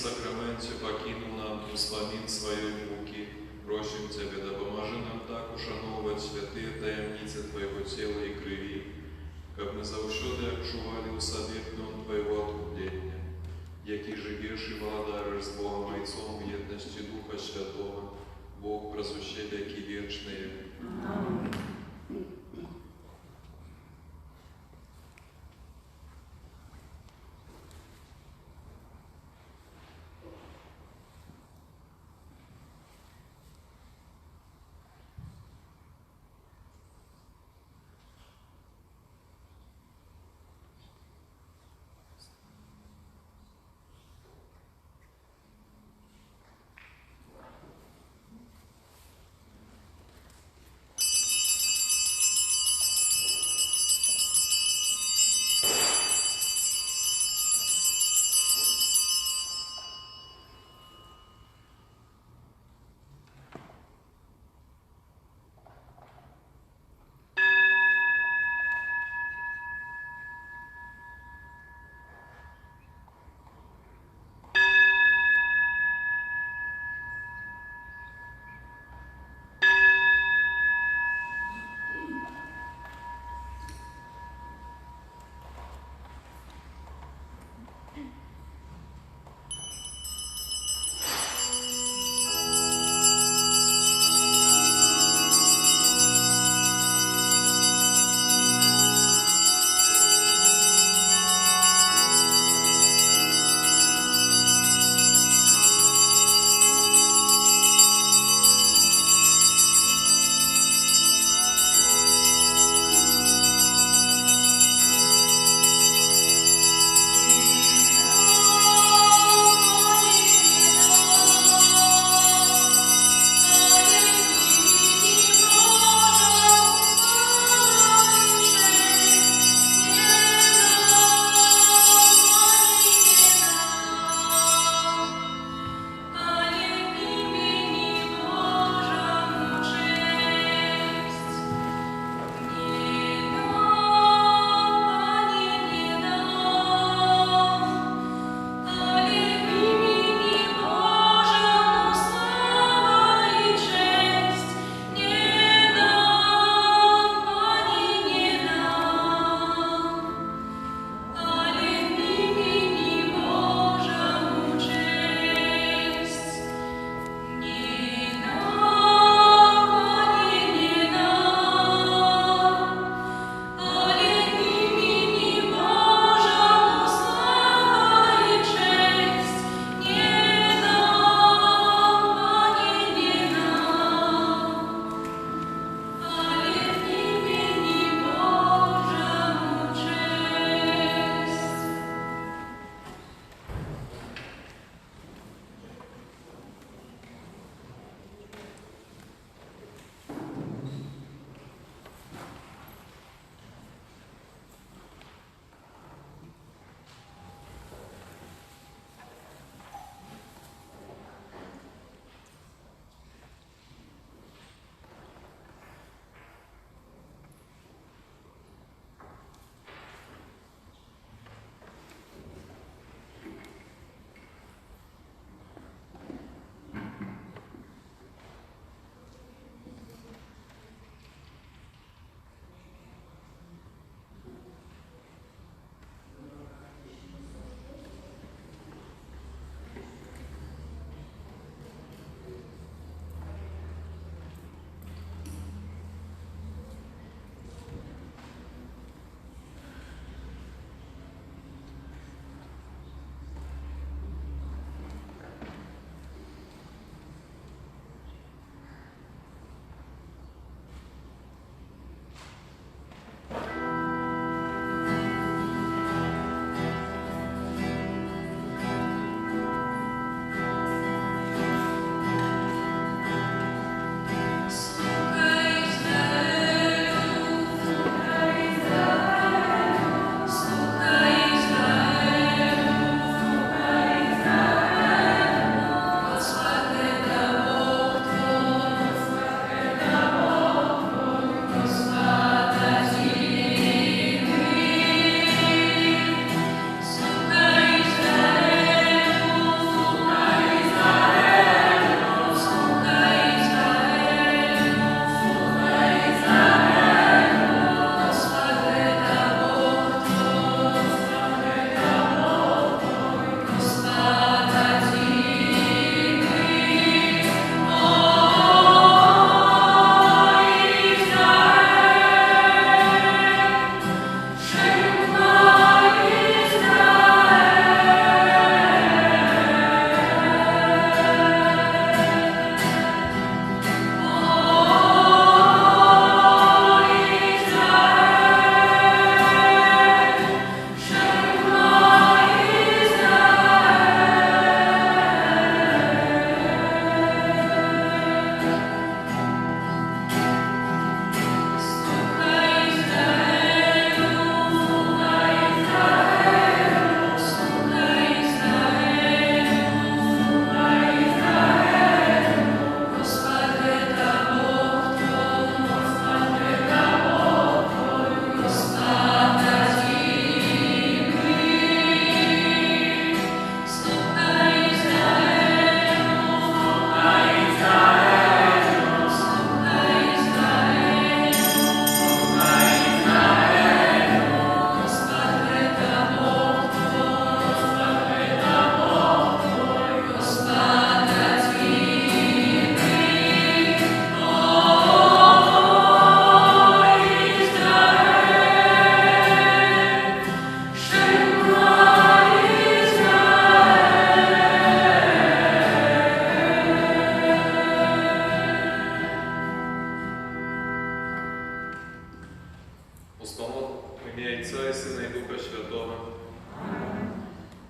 сакраменте покинул нам успомин своей муки. Просим Тебя, да поможи нам так ушановывать святые таямницы Твоего тела и крови, как мы завсёды отчували у себе днем Твоего откупления, який живешь и владаришь с Богом Отцом в едности Духа Святого, Бог просущий веки вечные. Аминь. Установок в ім'я Отця і Сина і Духа Святого.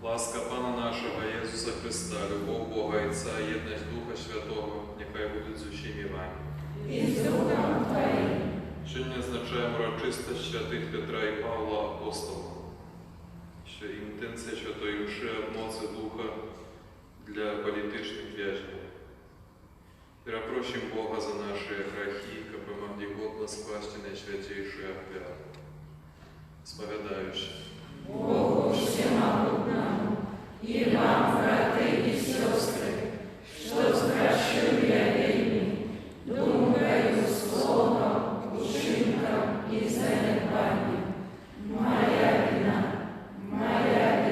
Ласка Пана нашого Ісуса Христа, любов Бога Отця і єдність Духа Святого, нехай будуть з усіми вами. І з Духом Твоїм. Сьогодні значаємо урочистость святих Петра і Павла апостола, що інтенція Святої Мши обноси Духа для політичних в'язнів. Перепросим Бога за наши грехи, как мы могли годно спасти наисвятейший опят. Споведающий. Богу всемогутному і вам, брати і сестри, що згрішив я вельми, думкою, словом, учинком і занедбанням. Моя вина, моя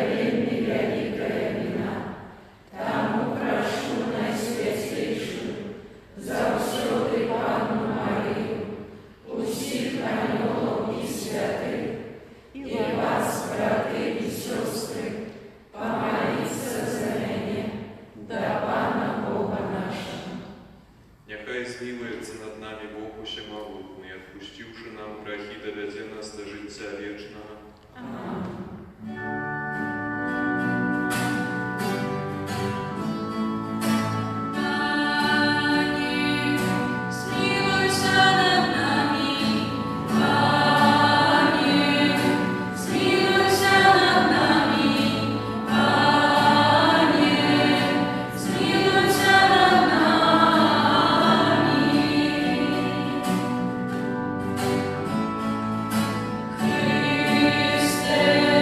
вельми великая вина. Тому прошу найсвятейшую, завсёды Панну Марію, усіх ангелов і святих, і вас, брати і сестри, помоліться за мене до Пана Бога нашого. Нехай змилується над нами Бог Всемогутний, отпустивши нам грехи, доведе нас до життя вічного. Амінь. Христе,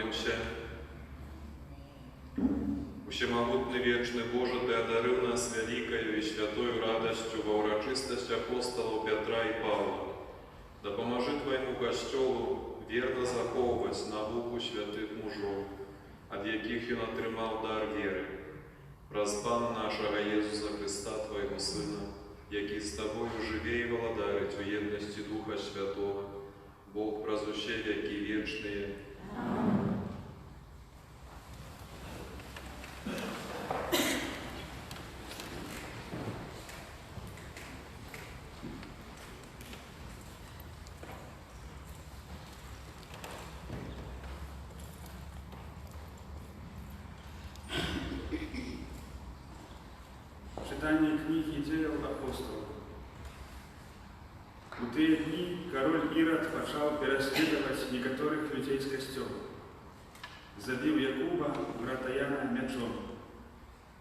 помолимся. Усемогутный вечный Боже, Ты одарил нас великою и святою радостью во урочистость апостолов Петра и Павла. Да поможи Твоему Костелу верно заховывать науку святых мужов, от яких Он отримав дар веры. Праз Пана нашего Иисуса Христа, Твоего Сына, який с Тобою живе и владарить в едности Духа Святого, Бог прозуще веки вечные. Аминь. Читание книги «Дел апостолов». У тыя дні король Ирод пачаў пераследаваць некаторых людзей з касцёла. Забіў Якуба, брата Яна, мячом.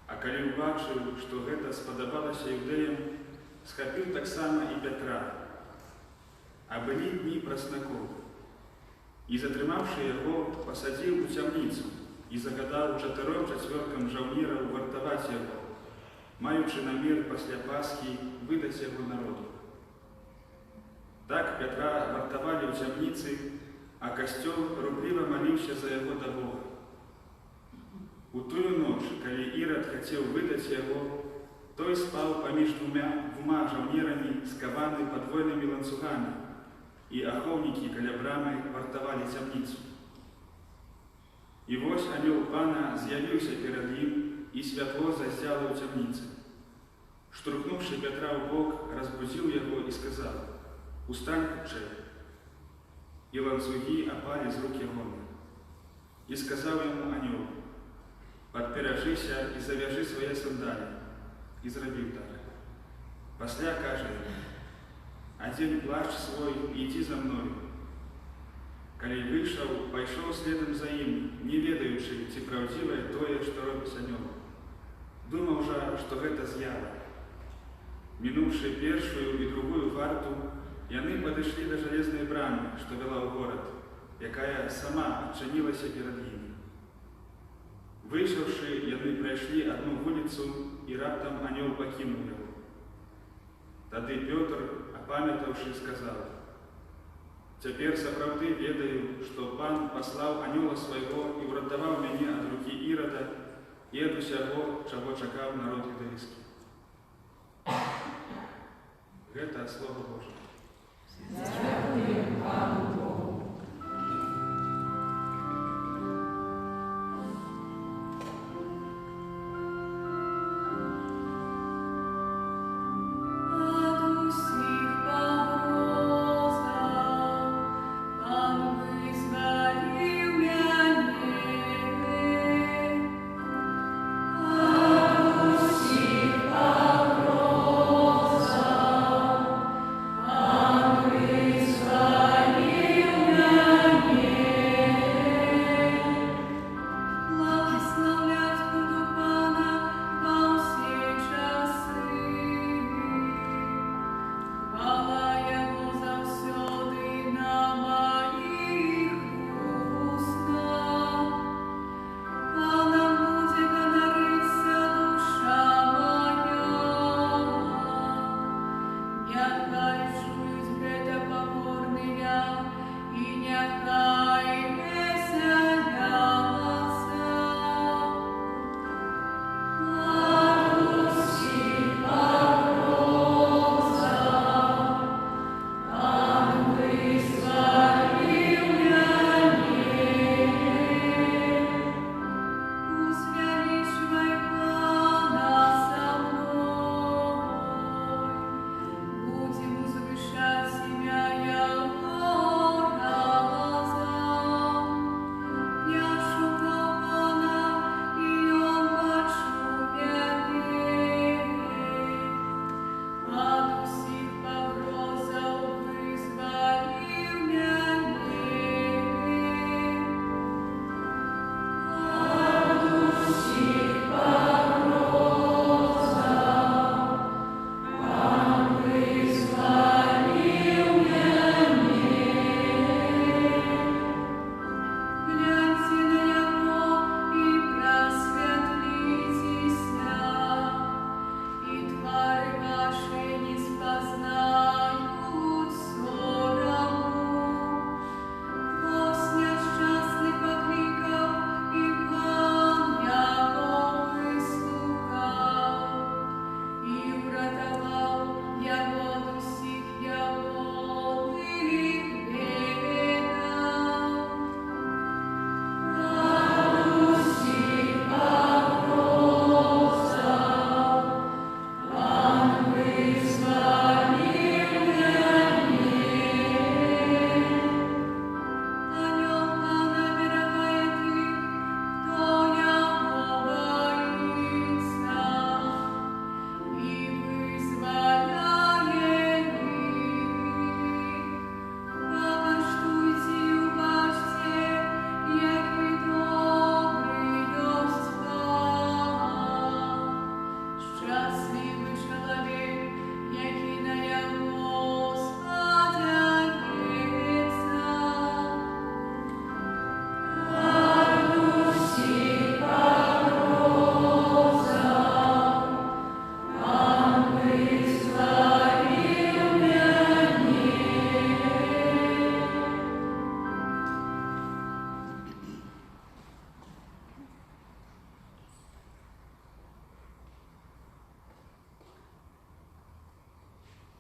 А калі ўбачыў, што гэта спадабалася іўдэям, схапіў таксама і Пятра. А былі дні праснакоў. І, затрымаўшы яго, пасадзіў у цямніцу і загадаў 4 жаўнераў вартаваць яго, маючы намер пасля Пасхі выдаць яго народу. Так Пятра вартавалі ў цямніцы, а касцёл рупліва маліўся за яго да Бога. У тую ноч, калі Ірад хацеў выдаць яго, той спаў паміж двума жаўнерамі, скаваны падвойнымі ланцугамі, і ахоўнікі каля брамы вартавалі цямніцу. І вось анёл Пана з'явіўся перад ім, і святло заззяла ў цямніцы. Штурхнуўшы Пятра ў бок, разбудзіў яго і сказаў: «Устань хутчэй». І ланцугі апалі з рук ягоных. І сказаў яму анёл: «Падперажыся і завяжы свае сандалі». І зрабіў так. Пасля кажа яму: «Адзень плашч свой і ідзі за мною». Калі выйшаў, пайшоў следам за ім, не ведаючы, ці праўдзівае тое, што робіць анёл. Думаў жа, што гэта з'ява. Мінуўшы першую і другую варту, яны падышлі да жалезнай брамы, што вяла ў горад, якая сама адчынілася перад імі. Выйшаўшы, яны прайшлі адну вуліцу, і раптам анёл пакінуў яго. Тады Пётр, апамятаўшы, сказаў: «Цяпер сапраўды ведаю, што Пан паслаў анёла свайго і ўратаваў мяне ад рукі Ірада і ад усяго, чаго чакаў народ юдэйскі». Гэта Слова Божие. Дякуємо Пану Богу. Amen.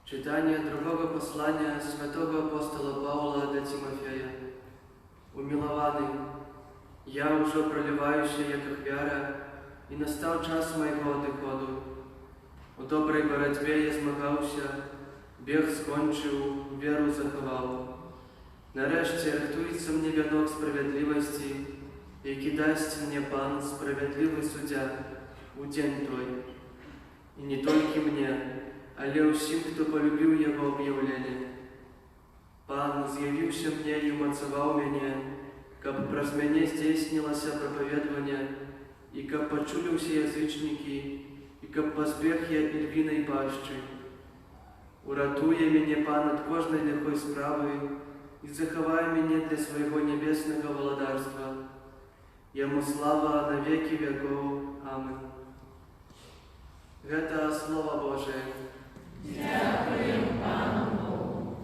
Читание другого послания святого апостола Павла до Тимофея. Умилованный, я уже проливающий, як вяра, и настал час моего отходу. У доброй боротьбе я змагався, біг скончив, віру заховав. Нарешті рихтується мені вінок справедливості, який дасть мені Пан, справедливий суддя, у день той. И не только мне, але усім, хто полюбив Його об'явлення. Пан з'явився мне і умацував мене, каб праз мене здійснилося проповідування, і каб почули всі язичники, і каб позбіг я львиної пащі. Уратує мене Пан від кожної лихої справи і заховає мене для свого небесного володарства. Йому слава на веки веков. Амин. Это Слово Божие. Дякуємо Пану Богу.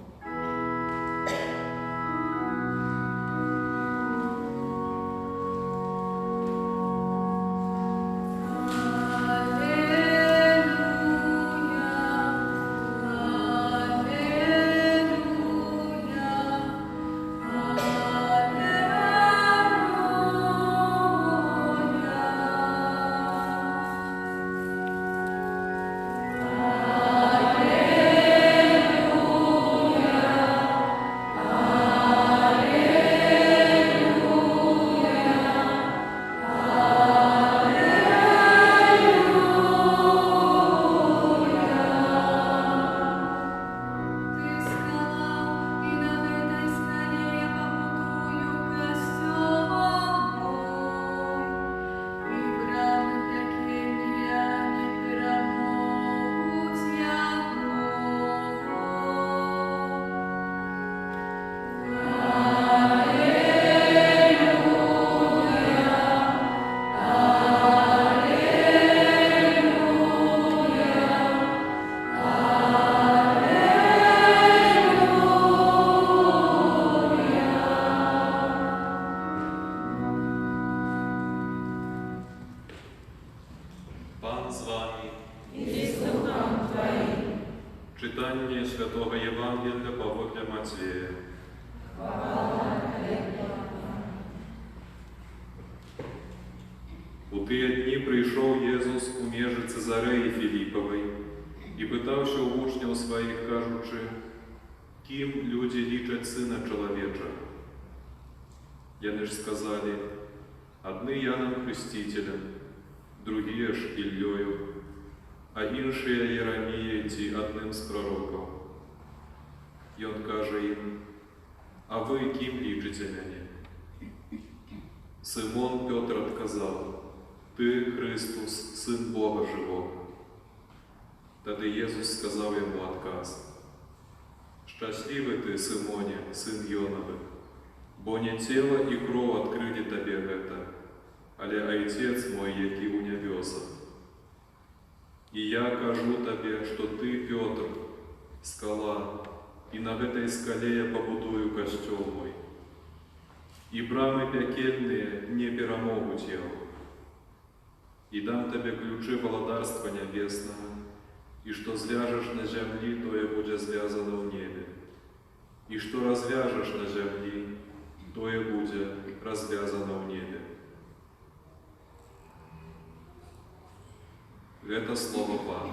Пан з вами. І з Духом Твоїм. Читання Святого Євангелія Павла Матвея. Хвала Тобі, У тыя дні прийшов Єсус у межі Цезареї Філіпової і питався у учнів своїх, кажучи, ким люди лічать Сина Чоловіча? Яни ж сказали, одни Яном Хрестителем, другие ж Іллею, а іншие Єремією ті одним з пророків. І он каже їм, а ви ким лічите мене? Симон Петр отказав, «Ти, Христос, Син Бога Живого». Тоді Єсус сказав йому отказ. «Щасливий ти, Симоне, син Йоновий, бо не тіло і кров відкрили тобі это, але Отець мой, який у небесах. І я кажу тобі, що ти, Петр, скала, і на этой скале я побудую костел мой, и брамы пекельные не перемогут его. И дам тебе ключи володарства небесного, и что звяжешь на земли, то и будет звязано в небе, и что развяжешь на земли, то и будет развязано в небе». Это слово Пана.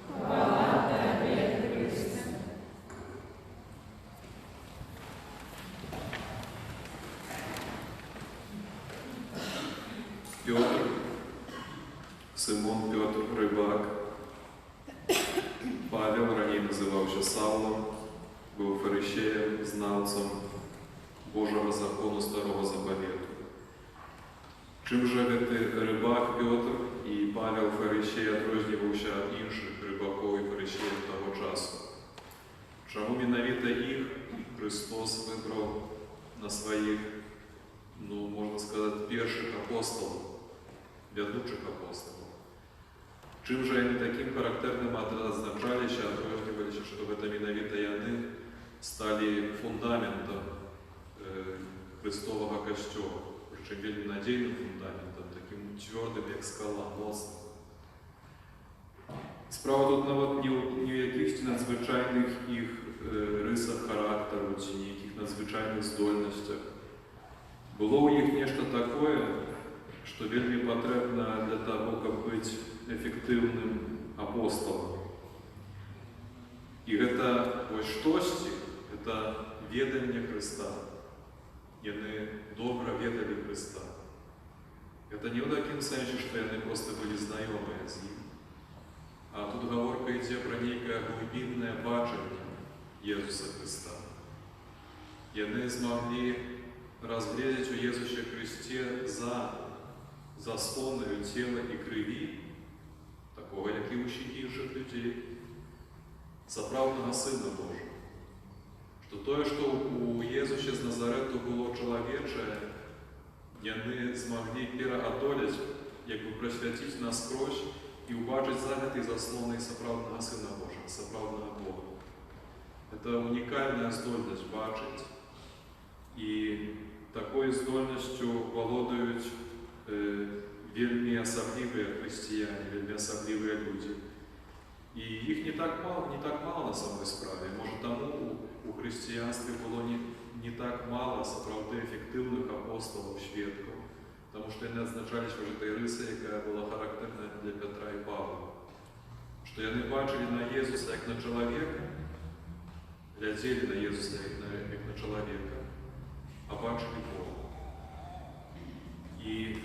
хвала Тобі, Христе. Петр, Симон Петр, рибак, Павел, ранее назывався Савлом, был фарисеем, знавцем Божого закону Старого Заповіту. Чим же рибак Петр і Павел фарисей відрізнювався від інших рибаків і фарисеїв того часу? Чому менавіта їх Христос вибрав на своїх, можна сказати, перших апостолів, ведучих апостолів? Чим же вони таким характерним відзначалися, відрізнювалися, що це менавіта вони стали фундаментом Христового костюла? Причем вельми надійним фундаментом, таким твердым, як скала, моцным. Справа тут нават не ў якіхось надзвичайних іх рисах характеру ці ніяких надзвичайних здольностях. Было ў іх нешта такое, што вельмі патрэбна для таго, каб быць эфектыўным апосталам. І гэта вось штосьці, гэта веданне Хрыста. Яны добра ведалі Хрыста. Гэта не ў такім сэнсе, што яны проста былі знаёмыя з ім. А тут гаворка ідзе пра нейкае глыбіннае бачанне Езуса Хрыста. Яны змаглі разгледзець у Езусе Христе за заслонаю цела і крыві, такого, як і ўсіх іншых людзей, сапраўднага Сына Божага. Што тое, што у Езусе з Назарэту было чалавечае, яны змаглі пераадолець, як бы прасвяціць наскрозь і ўбачыць за гэтай заслонай сапраўднага Сына Божага, сапраўднага Бога. Это унікальная здольнасць бачыць, і такой здольнасцю валодаюць вельмі асаблівыя хрысціяне, вельмі асаблівыя людзі. І іх не так мало на самой справе. Можа, таму у хрысціянстве было не так мало сапраўды эфектыўных апосталаў, сведкаў, таму што яны адзначаліся ўжо той рысай, якая была характэрная для Пятра і Павла. Што яны бачылі на Езуса як на чалавека, глядзелі на Езуса як на чалавека, а бачылі Бога. І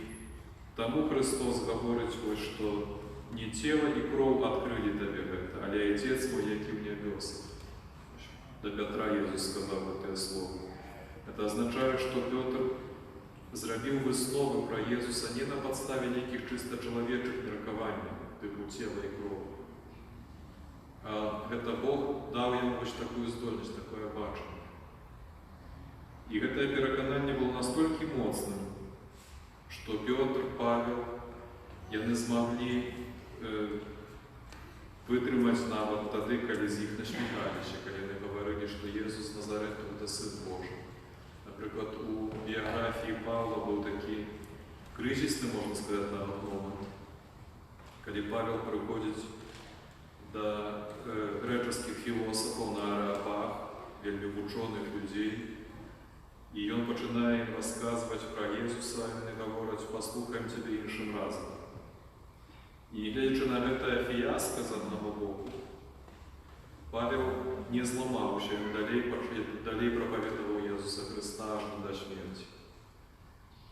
таму Христос гаворыць, што не цела і кроў адкрылі табе гэта, але Отец мой, які ў нябёсах. До Пятра Езус сказаў гэтыя словы. Это азначае, што Пётр зрабіў высновы пра Езуса не на падставе нейкіх чыста чалавечых меркаванняў, тыпу цела і кроў. А гэта Бог даў яму вось такую здольнасць, такое бачанне. І гэтае перакананне было настолькі моцным, што Пётр, Павел, яны змаглі вытрымаць нават тады, калі з іх насміхаліся, калі яны гаварылі, што Езус Назарэту – гэта Сын Божы. Напрыклад, у біяграфіі Павла быў такі крызісны, можна сказаць, нават момант, калі Павел прыходзіць да грэчаскіх філосафаў на Арэапаг, вельмі вучоных людзей, і ён пачынае ім расказваць пра Езуса, яны гавораць: «Паслухаем цябе іншым разам». І гледзячы на гэтае фіяска з аднаго боку, Павел не зламаўся, ён далей прапаведаваў Езуса Хрыста аж да смерці.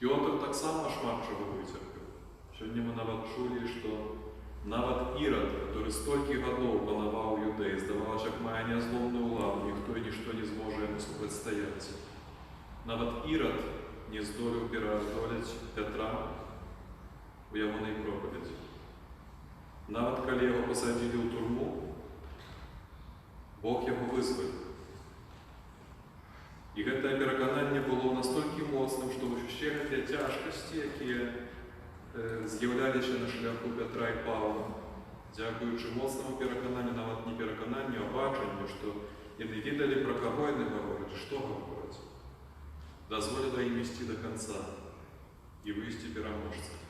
Пётр таксама шмат чаго выцерпеў. Сёння мы нават чулі, што нават Ірад, который столькі гадоў панаваў юдэй, здавалася, як мае нязломную ўладу, ніхто і нішто не зможа яму супрацьстаяць. Нават Ірад не здолеў пераадолець Пятра у ягонай пропаведзі. Нават калі яго пасадзілі ў турму, Бог яго вызваліў. І гэтае перакананне было настолькі моцным, што ўсе гэтыя цяжкасці, якія з'яўляліся на шляху Пятра і Павла, дзякуючы моцнаму перакананню, нават не перакананню, а бачанню, што яны ведалі, пра каго яны гавораць, што гавораць, дазволіла ім ісці да канца і выйсці пераможцам.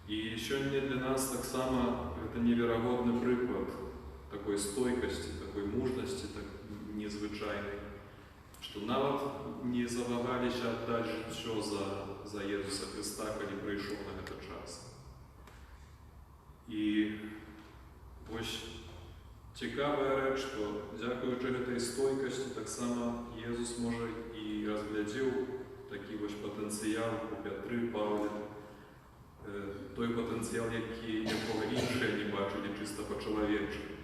І сёння для нас таксама гэта неверагодны прыклад такой стойкасці, такой мужнасці, так незвычайнай, што нават не завагаліся аддаць жыццё за Езуса Хрыста, калі прыйшоў на гэты час. І вось цікавая рэч, што дзякуючы гэтай стойкасці таксама Езус, можа, і разглядзеў такі вось патэнцыял у Пятры, Паўле, той патэнцыял, якога іншыя не бачылі чыста па-чалавечы.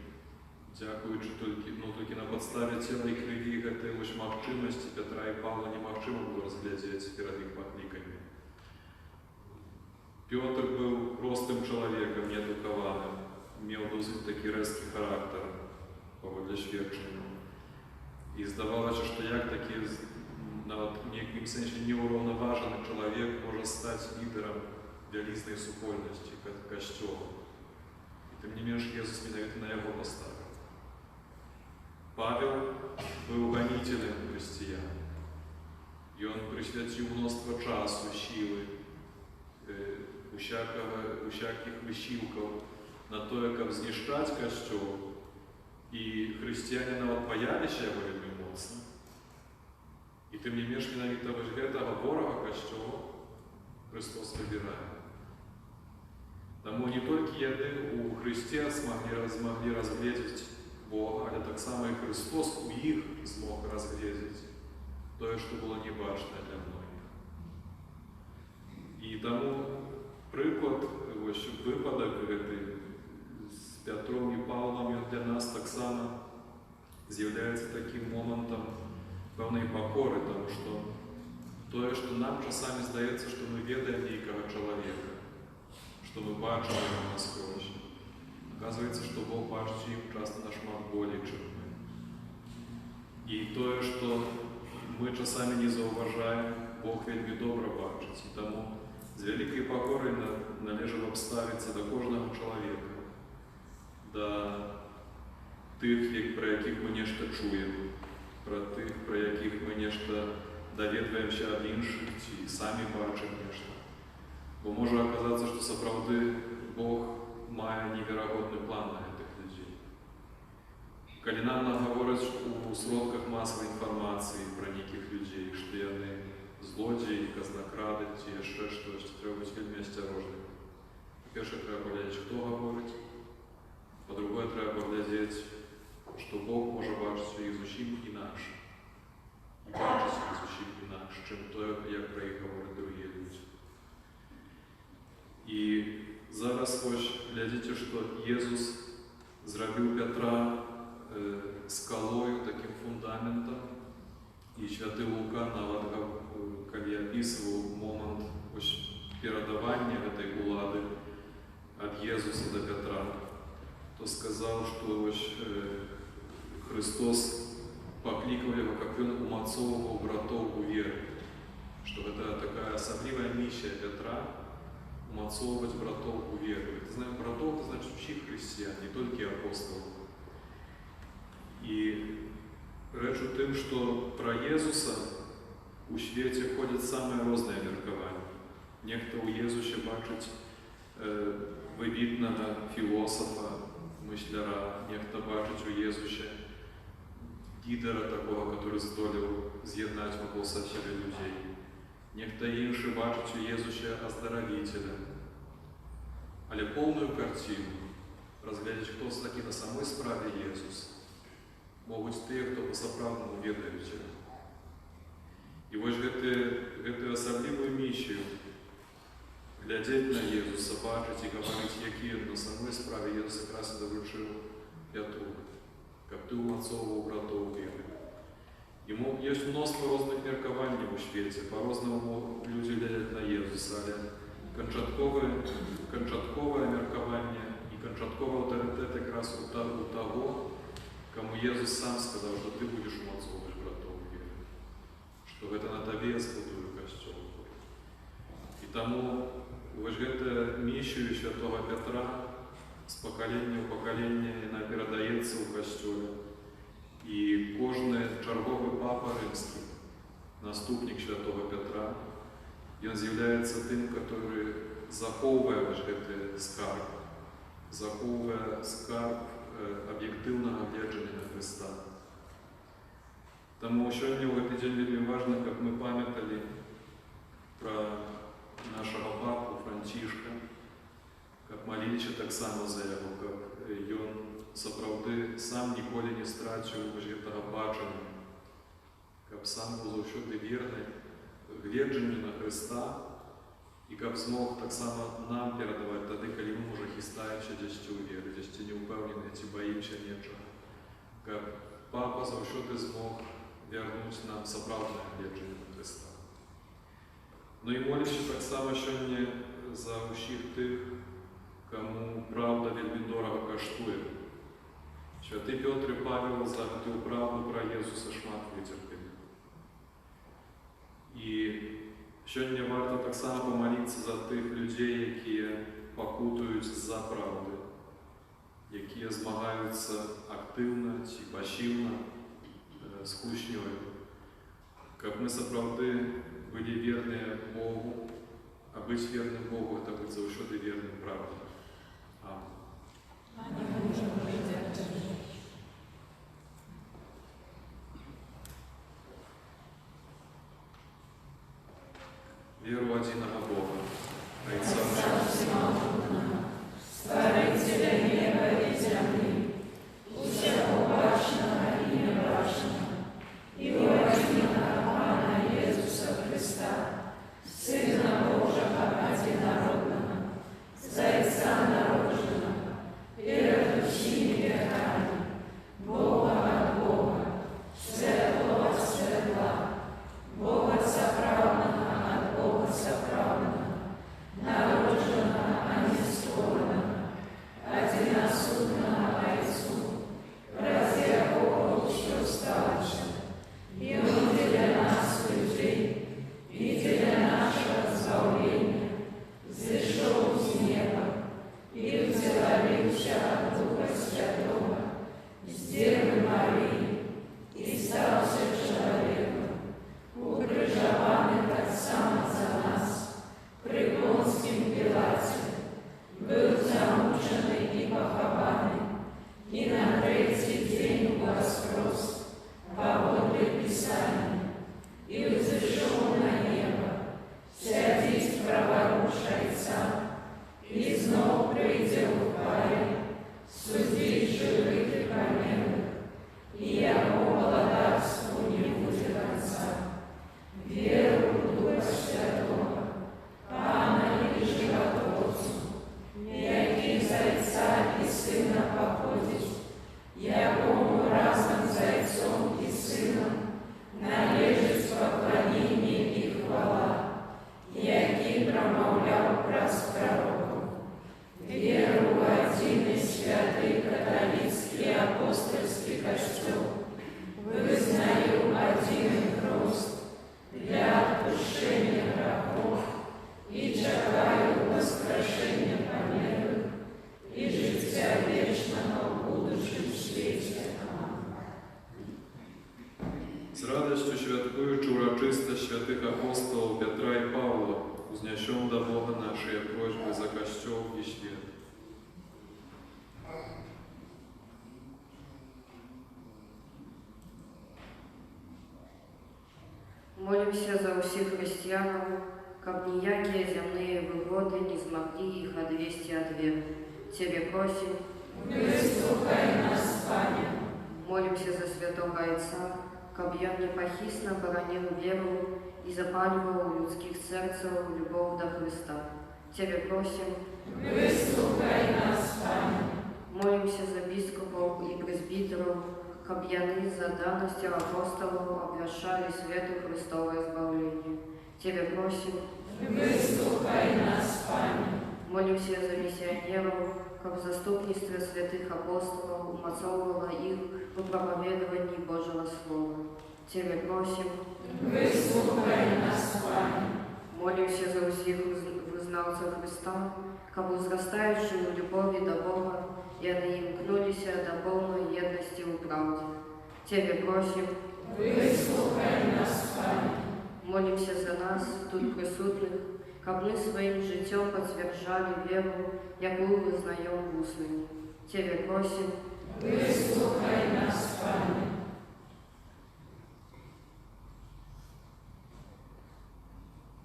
Дзякуючы толькі на падставе цела і крыві гэтай вось магчымасці Пятра і Паўла немагчыма было разглядзець перад іх паклікамі. Пётр быў простым чалавекам, неадукаваным, меў досыць такі рэзкі характар, паводле сведчанняў. І здавалася, што як такі, нават у нейкім сэнсе неўраўнаважаны чалавек можа стаць лідарам вялізнай супольнасці, касцёла. І тым не менш Езус менавіта на яго паставіў. Павел быў ганіцелем хрысціян. Ён прысвяціў мноства часу, сілы, усякіх высілкаў на тое, каб знішчаць касцёл, і хрысціяне нават баяліся яго вельмі моцна. І тым не менш менавіта вось гэтага ворага касцёла Христос выбірае. Таму не толькі яны у Христе змаглі разгледзець Бога, але таксама і Христос у іх змог разгледзець тое, што было небачнае для многіх. І таму прыклад, вось выпадак гэты з Пятром і Паўлам, ён для нас таксама з'яўляецца такім момантам пэўнай пакоры, таму што тое, што нам часамі здаецца, што мы ведаем нейкага чалавека, што мы бачым яго наскрозь. Оказывается, што Бог бачыць іх часта нашмат болей, чым мы. І тое, што мы часамі не заўважаем, Бог вельмі добра бачыць. І таму з вялікай пакорай належала б ставіцца да кожнага чалавека, да тых, пра якіх мы нешта чуем, пра тых, пра якіх мы нешта даведваемся ад іншых ці самі бачым нешта. Бо можа аказацца, што сапраўды Бог мае неверагодны план на гэтых людзей. Калі нам нагавораць у сродках масавай інфармацыі пра нейкіх людзей, што яны злодзеі, казнакрады ці яшчэ штось, трэба быць вельмі асцярожным. Па-першае, трэба паглядзець, хто гаворыць. Па-другое, трэба паглядзець, што Бог можа бачыць іх зусім інакш. І бачыць іх зусім інакш, чым тое, як пра іх гавораць другія людзі. І зараз вось глядзіце, што Езус зрабіў Пятра скалою, такім фундаментам. І святы Лука нават, калі апісваў момант перадавання гэтай улады ад Езуса да Пятра, то сказаў, што Христос паклікаў яго, каб ён умацоўваў братоў у веры. Што гэта такая асаблівая місія Пятра — умацоўваць братоў у веры. Это знаем, братоў — это значит усіх хрысціян, не толькі апостолаў. І рэч у тым, што пра Езуса у свеце ходзяць самыя розныя меркаванні. Нехта ў Езусе бачыць выбітнага філосафа, мысляра, нехта бачыць у Езусе лідера такога, который здолеў з'яднаць вакол сябе людзей. Нехта іншы бачыць у Езусе аздаравіцеля. Але поўную карціну разглядзець, хто такі на самой справе Езус, могуць тыя, хто па-сапраўднаму ведаюць яго. І вось гэтую асаблівую місію глядзець на Езуса, бачыць і гаварыць, які ён на самой справе, Езус якраз і даручыў Пятру, каб ты умацоўваў братоў веры. І ёсць мноства розных меркаванняў у свеце, па-рознаму людзі глядзяць на Езуса, але канчатковае меркаванне і канчатковы аўтарытэт якраз у таго, каму Езус сам сказаў, што ты будзеш умацоўваць братоў веры, што гэта на табе збудую касцёл. І таму вось гэтая місію святога Пятра з пакалення ў пакаленне яна перадаецца ў касцёле. І кожны чарговы папа рымскі, наступнік святога Пятра, ён з'яўляецца тым, который захоўвае вось гэты скарб, захоўвае скарб аб'ектыўнага гледжання на Хрыста. Таму сёння ў гэты дзень вельмі важна, каб мы памяталі пра нашага папу Францішка, каб маліліся таксама за яго, каб ён сапраўды сам ніколі не страціў вось гэтага бачання, каб сам быў заўсёды верны гледжанню на Хрыста і каб змог таксама нам перадаваць тады, калі мы ўжо хістаемся дзесьці ў веры, дзесьці не ўпэўнены ці баімся нечага, каб папа заўсёды змог вярнуць нам сапраўднае гледжанне на Хрыста. Ну і молімся таксама сёння за ўсіх тых, каму праўда вельмі дорага каштуе. Святы Пётр і Павел за гэтую праўду пра Езуса шмат выцерпелі. І сёння варта таксама памаліцца за тых людзей, якія пакутуюць з-за праўды, якія змагаюцца актыўна ці пасіўна з хлуснёй. Каб мы сапраўды былі верныя Богу, а быць верным Богу — гэта быць заўсёды верным праўдзе. Амén. а не можем выдержать. Веру в единого Бога, Отца Всемогутного, Створителя неба и земли, всеобъемлющего и неважного, и единого Пана Иисуса Христа, Сына Божьего одинородного, Зайца народженного, перед всеми веками, Бога от Бога, светлого от светла, Бога соправленного от Бога соправленного, народженного, а не створенного, одиносудного Отцу, ради Бога все ставшего, и Он для нас людей, и для нашего избавления, взошел с неба, и вселился от Духа Святого, с Девы Марии, и стался человеком, укрыжованный Отцом за нас, при Понтском Пилате, был замученный и похованный, и на третий день воскрес, поводле Писания, и взошел на небо, сядет праворуч Отца, и снова придет в паре, судить живых и померлых, и его владарству не будет конца. Веру в Духа Святого, Пана и Животворцу, який Зайца и Сына походит, якому разом Зайцом и Сыном належит поклонение и хвала, який промовлял праз пророков. Веру в один и святый католический апостольский костел, вызнаю один крест для отпущения грехов и чекаю воскрешения померлых и життя вечного в будущем світі. З радостью святкуючи урочистость святых апостолов Петра и Павла, узнесем до Бога наши просьбы за костел и свет. Молимся за усіх християнов, как ніякі земные вигоди не змогли их отвести от веры. Тебе просим, Выслухай нас, Пане. молимся за святого Отца, как он непохисно боронил веру и запаливал у людских сердцев любовь до Христа. Тебе просим, Выслухай нас, Пане. молимся за біскупов и пресбитеров, как они за данностью апостолов обращали свету Христова избавление. Тебе просим, Выслухай нас, Пане. молимся за миссионеров, как в заступничестве святых апостолов умацовывало их в проповедовании Божьего Слова. Тебе просим, Выслухай нас, Пане. молимся за всех вызнавцев Христа, как возрастающую в любови до Бога, и они имкнулись до полной едности в правде. Тебе просим, Выслухай нас, Пане. молимся за нас, тут присутных, как мы своим життем подтверждали веру, якую вызнаем в устными. Тебе просим, Выслухай нас, Пане.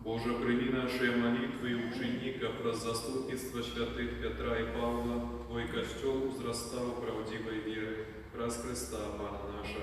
Боже, прими наши молитвы и учени, как про заступничество святых Петра и Павла, Твой костел узрастал правдивой веры, раз Христа, Пана наша.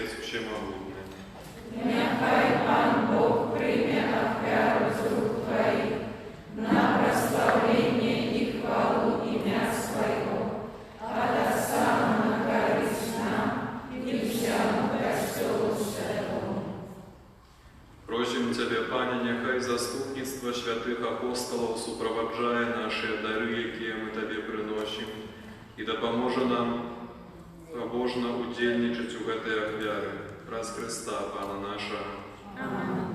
Отец Всемогутный. Нехай Пан Бог прийме ахвяру з рук Твоїх на прославлення і хвалу ім'я Своєго, а так само на користь нам і всьому Костьолу Святому. Просим Тебя, Пане, нехай заступництво святых апостолов супроводжає наші дары, які ми Тобі приносим, і допоможе нам побожно удельничать у гэтай ахвяры праз Христа, Пана нашого. Амінь.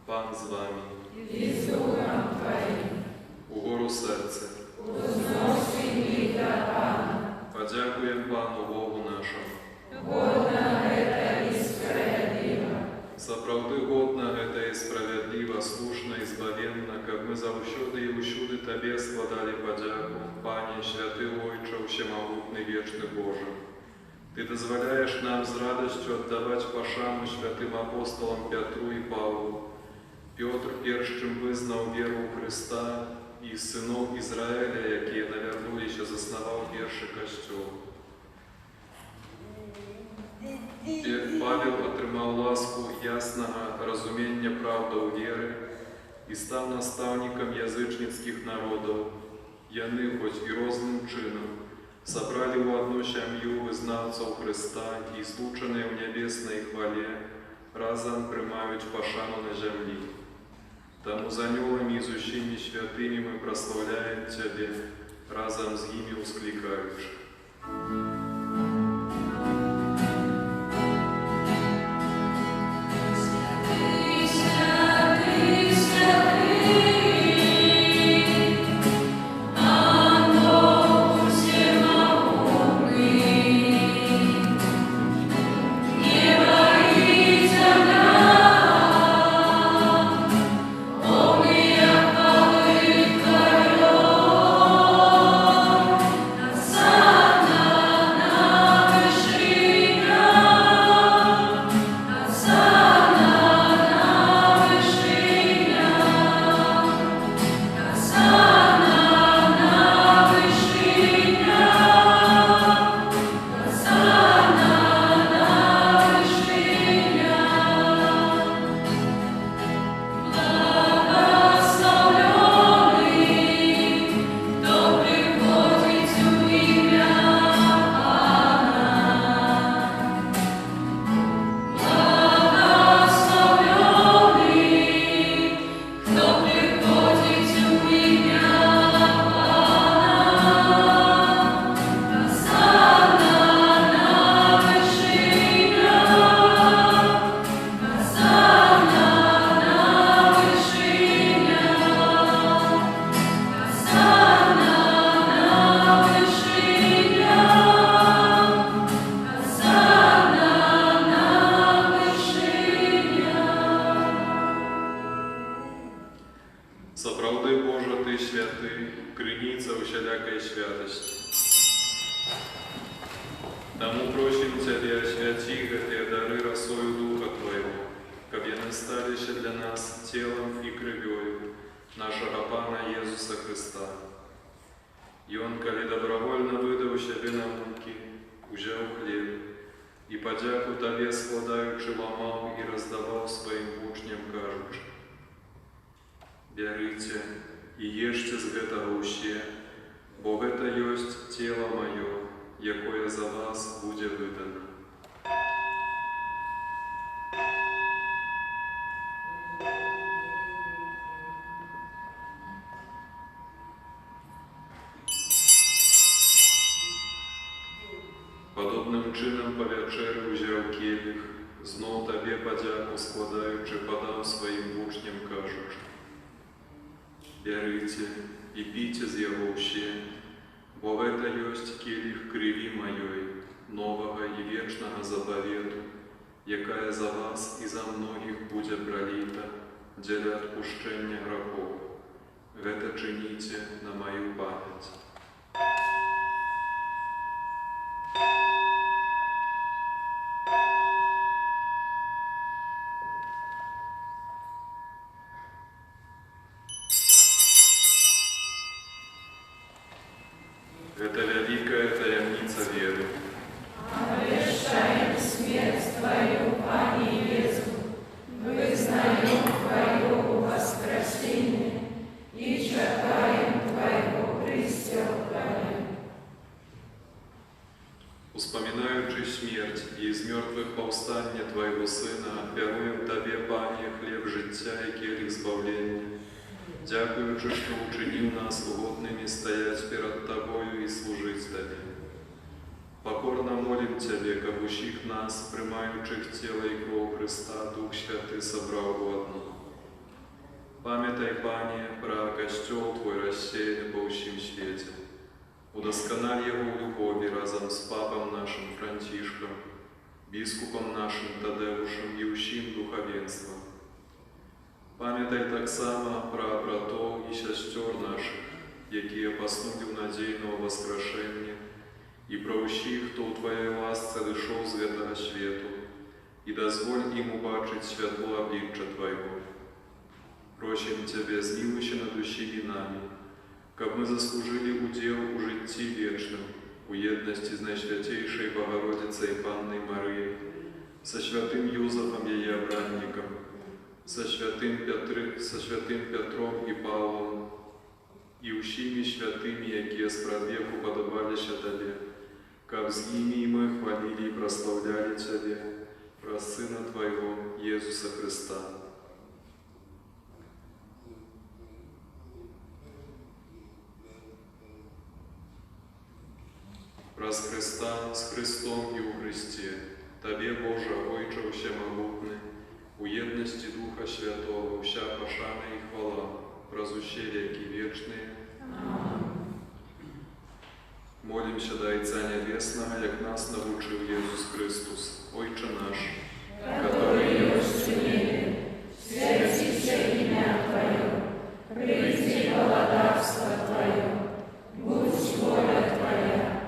Пан з вами. І з Духом Твоїм. Угору серце. Узносим до Пана. Подякуємо Пану Богу нашому. Годно это і справедливо. Сапраўды годна гэта і справядліва, слушна і збавенна, каб мы заўсёды і ўсюды Табе складалі падзяку, Пане, святы Ойча, ўсемагутны вечны Божа. Ты дазваляеш нам з радасцю аддаваць пашану святым апостолам Пятру і Павлу. Пётр першым вызнаў веру ў Хрыста і сыноў Ізраіля, якія навярнуліся, заснаваў першы касцёл. Павел атрымаў ласку яснага разумення праўдаў веры і стаў настаўнікам язычніцкіх народаў. Яны, хоць і розным чынам, сабралі ў адну сям'ю вызнаўцаў Хрыста і, злучаныя ў нябеснай хвале, разам прымаюць пашану на зямлі. Таму з анёламі і з усімі святымі мы праслаўляем Цябе, разам з імі ўсклікаючы. Сапраўды, Божа, Ты святы, крыніца усялякай святасці. Таму просім Цябе, асвяці гэтыя дары расою Духа Твайго, каб яны сталіся для нас целам і крывёю нашага Пана Езуса Хрыста. Ён, калі добравольна выдаў сябе на мукі, узяў хлеб і падзяку Табе складаючы ламаў і раздаваў сваім вучням, кажучы: «Бярыце і ешце з гэтага ўсе, бо гэта ёсць цела маё, якое за вас будзе выдана». Падобным чынам па вячэры ўзяў келіх, зноў Табе падзяку складаючы, падаў сваім вучням, кажучы: «Бярыце і піце з яго ўсе, бо гэта ёсць келіх крыві маёй, новага і вечнага запавету, якая за вас і за многіх будзе праліта дзеля адпушчэння грахоў. Гэта чыніце на маю памяць». Гэта вялікая таямніца веры. Обвящаем смерть Твою мертвых повстання Твоего Сына, вяруем Тебе, Пане, хлеб життя і келих збавлення. Дякуючи, що учинив нас угодними стоять перед Тобою і служить Тобі. Покорно молим Тебе, как ущих нас, приймаючих тіло і кров Христа, Дух Святий собрав в одно. Пам'ятай, Пане, про костел Твой рассеянный по всем свете. Удоскональ его в любови разом с папом нашим Франтишком, біскупом нашим Тадеушем і ущим духовенством. Пам'ятай так само про братов і сестер наших, які поснули в надійного воскрешення, і про ущих, хто у Твоей ласці дійшов з вітого світу, і дозволь їм убачить світло обличчя Твоего. Просим Тебе, змилуйся над усіми нами, как мы заслужили удел у житті вечном, у єдності з Найсвятейшей Богородицей Панной Марією, со святым Юзефом ее обранником, со святым Петром и Павлом, и усими святыми, які спрадвеку подобалися Тебе, как с ними и мы хвалили и прославляли Тебе, про Сына Твоего, Иисуса Христа. Раз Христа, с Христом и у Христе, Тебе, Боже, Ойче всемогутный, у єдності Духа Святого, вся пошана и хвала, разуще веки вечные. Молимся до Отца Небесного, як нас научил Иисус Христос, Ойче наш, который есть в небе, святится имя Твое, приди володарство Твое, будь воля Твоя,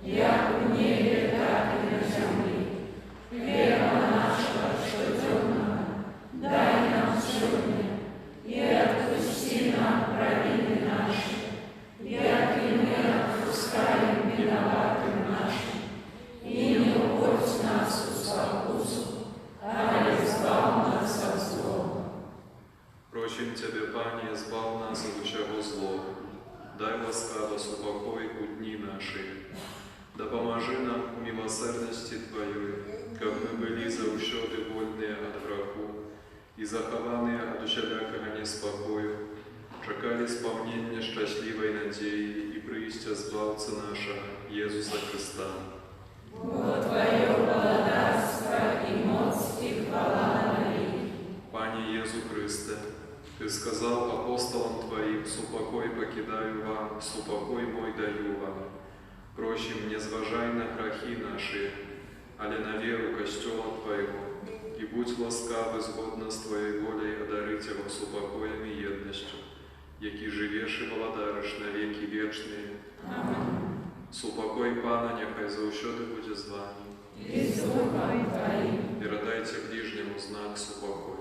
як в небе, так и на земле. Хлеба нашего ежедневного дай нам сегодня, и отпусти нам провины наши, як и мы отпускаем виноватым нашим, и не уводь нас в спокусу, а избав нас от злого. Просим Тебе, Пане, избав нас от всего злого, дай ласкаво супокой у дни наши, да поможи нам у милосердности Твоей, как мы были заущоды вольные от греху и захованные от усялякого неспокою, чекали сповнення щасливой надеи и приистя Збавца нашего, Иисуса Христа. Бо Твое благодарство и моц и хвала навеки. Пане Иису Христе, Ты сказал апостолам Твоим, «Супокой покидаю вам, супокой мой даю вам». Просим, не зважай на грехи наши, але на веру костела Твоего, и будь ласкавый згодно с Твоей волей одарить его супокоем и едностью, які живеш і владариш на веки вечные. Аминь. Супокой Пана, нехай заущоди буде з вами. И с Духом Твоим. Передайте ближнему знак супокою.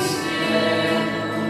Свет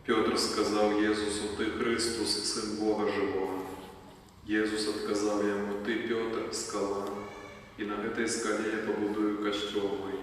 Петр сказав Єсусу: Ти Христос, Син Бога Живого. Єсус отказав йому: Ти, Петр, скала, и на этой скале я побудую костел мой.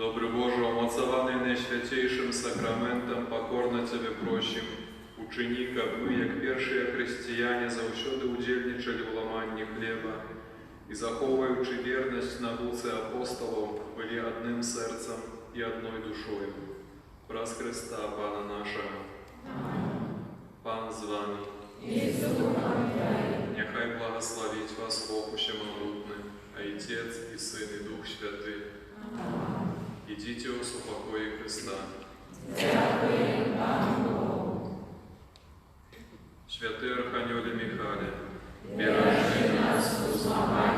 Добрый Боже, умоцованный наисвятейшим сакраментом, покорно Тебе просим, учини, как мы, як першие христиане, заусёды удельничали в ламанні хлеба, и, заховываючи верность науце апостолов, были одним сердцем и одной душою. Праз Христа, Пана нашего. Пан з вами. Нехай благословить вас Бог Всемогутный, Отец и Сын и Дух Святый. Идите у супокоя Христа. Святый Архангеле Михаиле, бережи нас у злоба